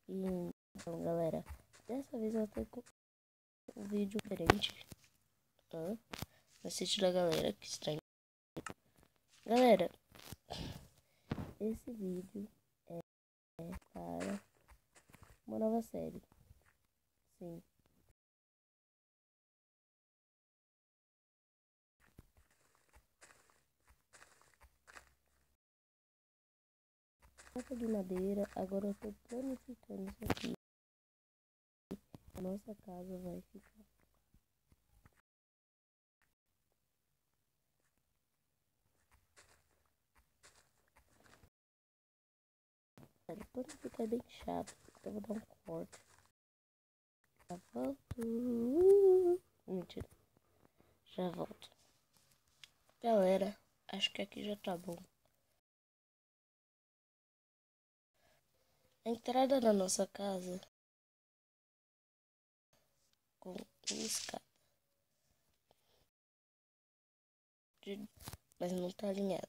E então, galera, dessa vez eu vou ter um vídeo diferente. No sítio da galera, que estranho. Galera, esse vídeo é para uma nova série. Sim. Capa de madeira, agora eu tô planificando isso aqui. A nossa casa vai ficar. Quando ficar bem chato, eu vou dar um corte. Já volto. Mentira. Já volto. Galera, acho que aqui já tá bom. A entrada da nossa casa com uma escada. Mas não tá alinhada.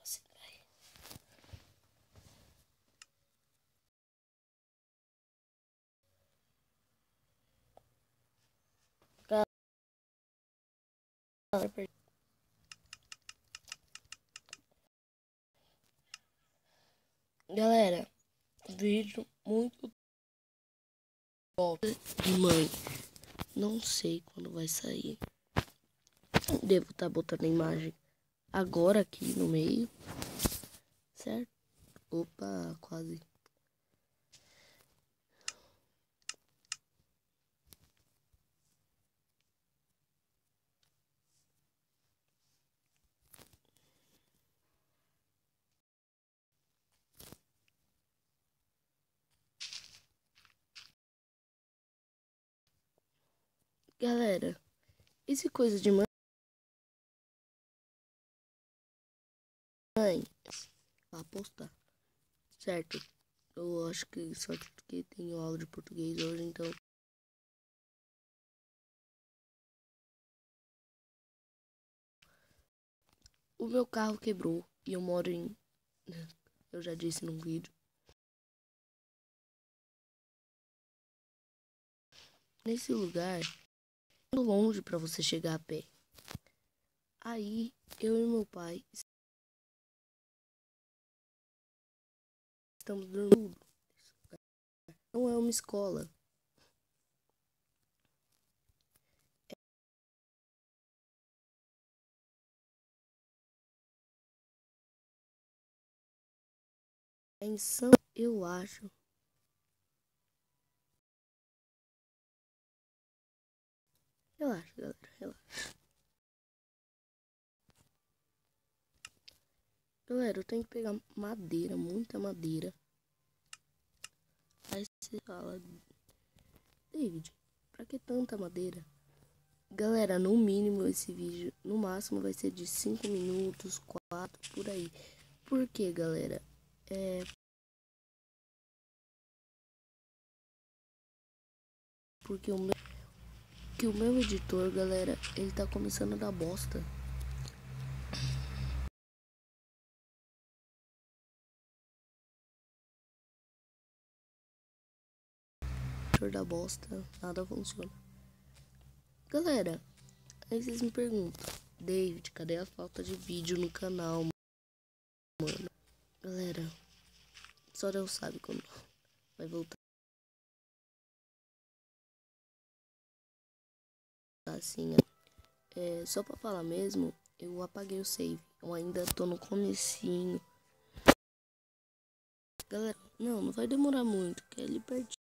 Assim vai. Galera, vídeo muito bom de mãe. Não sei quando vai sair. Devo estar botando a imagem agora aqui no meio. Certo? Opa, quase. Galera, esse coisa de mãe vai postar. Certo? Eu acho que só que tenho aula de português hoje, então. O meu carro quebrou e eu moro em. Eu já disse num vídeo. Nesse lugar, é longe para você chegar a pé. Aí, eu e meu pai estamos dormindo. Não é uma escola. É em São, eu acho. Relaxa, galera, relaxa. Galera, eu tenho que pegar madeira, muita madeira. Aí você fala, David, pra que tanta madeira? Galera, no mínimo esse vídeo, no máximo vai ser de 5 minutos, 4, por aí. Por quê, galera? Porque o meu editor, galera, ele tá começando a dar bosta. Da bosta, nada funciona. Galera, aí vocês me perguntam, David, cadê a falta de vídeo no canal, mano? Galera, só Deus sabe quando vai voltar. Assim, só pra falar mesmo, eu apaguei o save. Eu ainda tô no comecinho. Galera, não vai demorar muito, que é ali pertinho,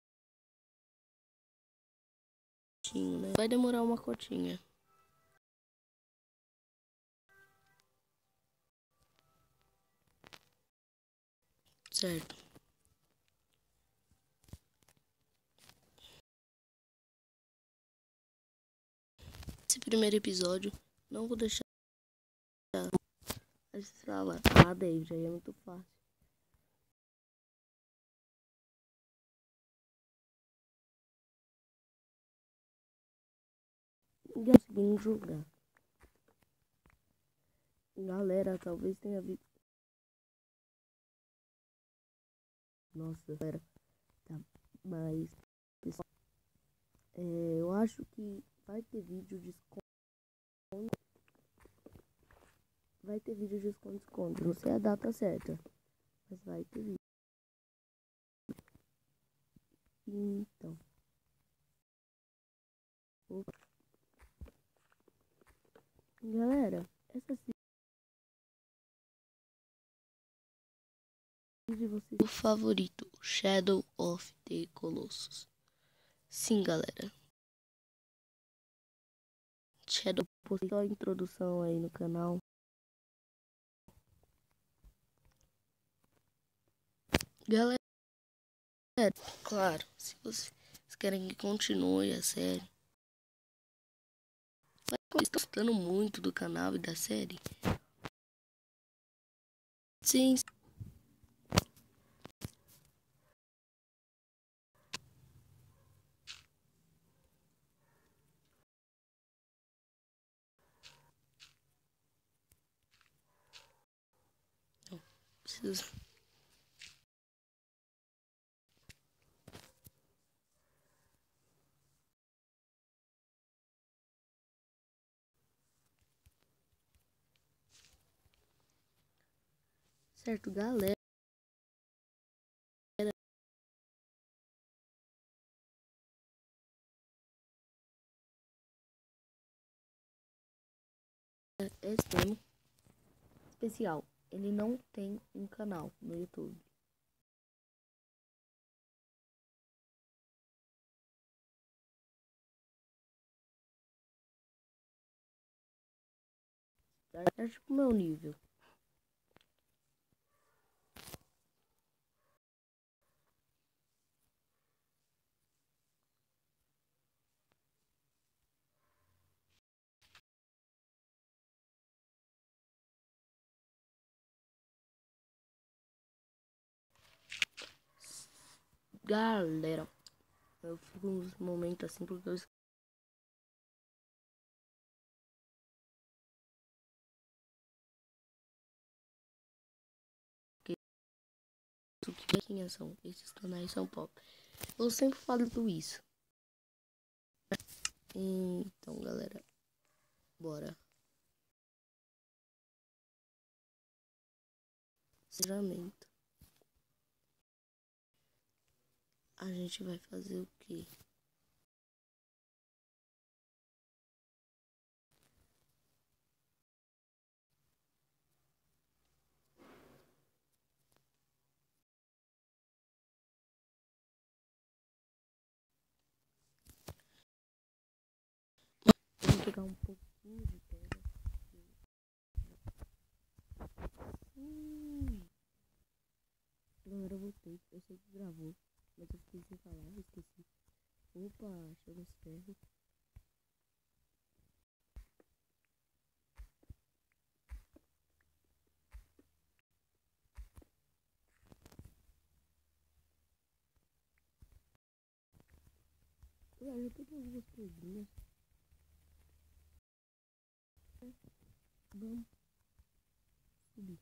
né? Vai demorar uma cotinha. Certo. Esse primeiro episódio, não vou deixar. Aí você fala, David, aí é muito fácil. E conseguindo julgar. Galera, talvez tenha visto. Nossa, galera. Tá, mas, pessoal, eu acho que vai ter vídeo de esconde. Vai ter vídeo de esconde-esconde. Não sei a data certa, mas vai ter vídeo. Então. Opa. Galera, essa de vocês. O favorito, Shadow of the Colossus. Sim, galera. Shadow, postou a introdução aí no canal. Galera, claro, se vocês querem que continue a série, mas como estão gostando muito do canal e da série, sim. Não, preciso. Certo, galera. Esse tema especial, ele não tem um canal no YouTube. É tipo o meu nível. Galera, eu fico uns momentos assim porque eu esqueço quem são. Esses canais são pop. Eu sempre falo isso. Então, galera, bora. Encerramento. A gente vai fazer o quê? Vou pegar um pouquinho de pedra. Galera, eu voltei. Eu sei que gravou, mas eu fiquei sem falar, eu esqueci. Opa, achamos ferro. Galera, eu tenho algumas pedrinhas. Vamos subir.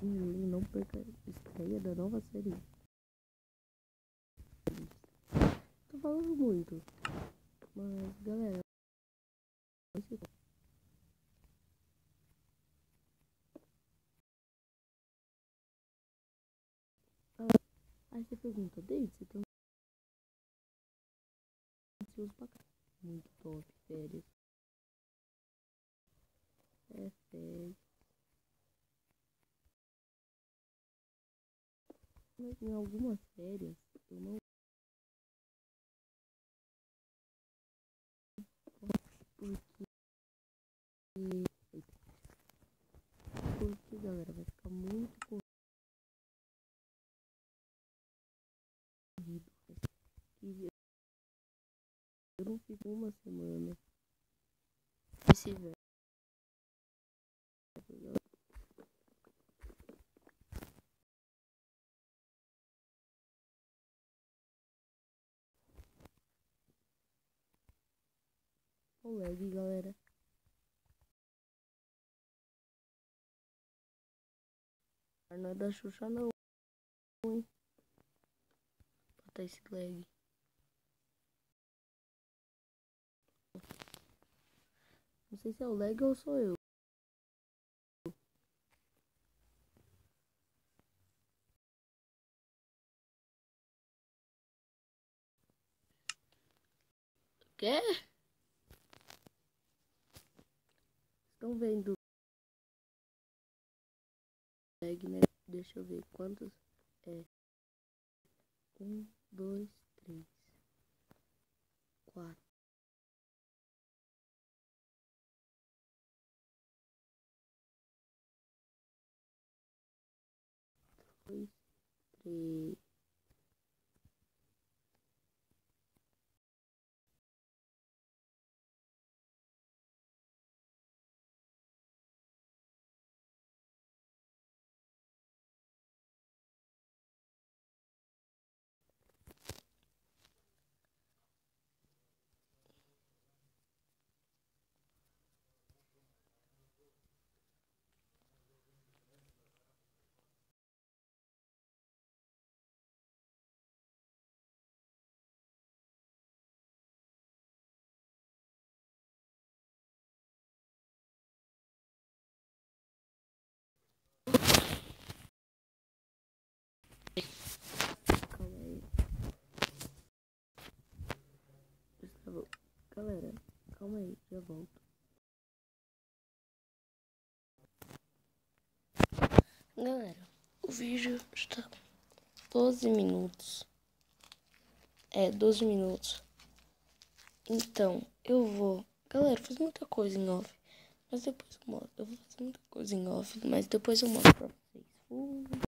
Não perca a estreia da nova série. Tô falando muito. Mas, galera, aí você pergunta, David, você tem ansioso pra cá? Muito top, férias. É férias. Mas em algumas férias, eu não. Porque. Porque, galera, vai ficar muito corrido. E eu não fico uma semana. Vice-versa. o lag, galera. Não é da Xuxa não, hein? Botar esse lag. Não sei se é o lag ou sou eu. Quê? Estão vendo lag, né? Deixa eu ver quantos é. 1, 2, 3, 4. 2, 3. Calma aí. Galera, calma aí, já volto. Galera, o vídeo está com 12 minutos. 12 minutos. Então, eu vou... Galera, eu fiz muita coisa em off. Mas depois eu mostro. Eu vou fazer muita coisa em off, mas depois eu mostro pra vocês.